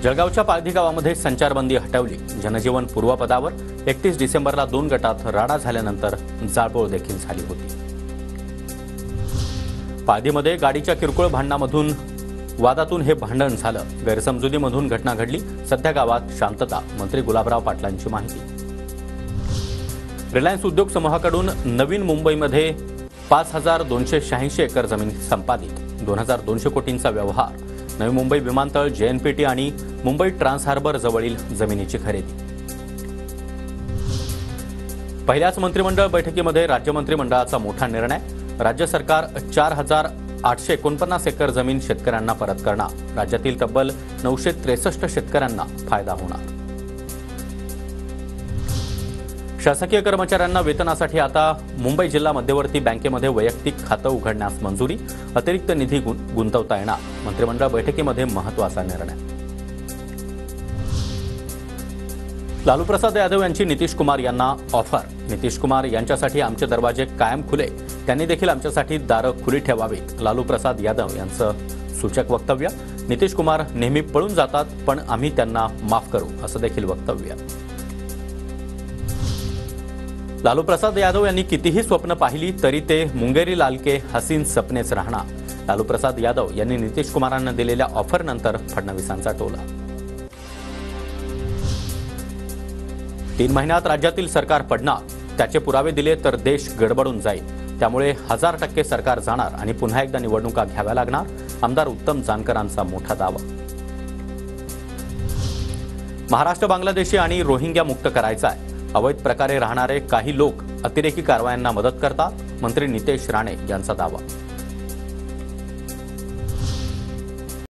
जळगावच्या पाळधी गावामध्ये संचारबंदी हटवली, जनजीवन पूर्वपदावर। 31 डिसेंबरला 2 गटात राडा झाल्यानंतर जाळपोळ देखील झाली होती। पाळधीमध्ये गाडीच्या किरकोळ भांडणामधून वादातून हे भांडण झालं। गैरसमजुतीमधून घटना घडली। सध्या गावात शांतता। मंत्री गुलाबराव पाटलांची माहिती। रिलायन्स उद्योग समूहाकडून नवीन मुंबईमध्ये 5286 एकर जमीन संपादित। 2200 कोटींचा व्यवहार। नवी मुंबई विमानतळ, JNPT आणि मुंबई ट्रान्स हार्बर जवळील जमिनीची खरेदी। पहिल्याच मंत्रिमंडळ बैठकीमध्ये राज्य मंत्रिमंडळाचा मोठा निर्णय। राज्य सरकार 4849 एकर जमीन शेतकऱ्यांना परत करणार। राज्यातील तब्बल 963 शेतकऱ्यांना फायदा होणार। शासकीय कर्मचाऱ्यांना वेतनासाठी आता मुंबई जिल्हा मध्यवर्ती बँकेमध्ये वैयक्तिक खातं उघडण्यास मंजुरी। अतिरिक्त निधी गुंतवता येणार। मंत्रिमंडळ बैठकीमध्ये महत्त्वाचा निर्णय। लालू प्रसाद यादव यांची नितीश कुमार यांना ऑफर। नितीश कुमार यांच्यासाठी आमचे दरवाजे कायम खुले, त्यांनी देखील आमच्यासाठी दारं खुली ठेवावीत। लालू प्रसाद यादव यांचं सूचक वक्तव्य। नितीश कुमार नेहमी पळून जातात, पण आम्ही त्यांना माफ करू, असं देखील वक्तव्य। लालू प्रसाद यादव यांनी कितीही स्वप्न पाहिली तरी ते मुंगेरी लाल के हसीन सपनेच राहणार। लालू प्रसाद यादव यांनी नितीश कुमारांना दिलेल्या ऑफरनंतर फडणवीसांचा टोला। 3 महिन्यात राज्यातील सरकार पडणार, त्याचे पुरावे दिले तर देश गडबडून जाईल। त्यामुळे 1000% सरकार जाणार आणि पुन्हा एकदा निवडणुका घ्याव्या लागणार। आमदार उत्तम जानकरांचा मोठा दावा। महाराष्ट्र बांगलादेशी आणि रोहिंग्या मुक्त करायचा आहे। अवैध प्रकारे राहणारे काही लोक अतिरेकी कारवायांना मदत करतात। मंत्री नितेश राणे यांचा दावा।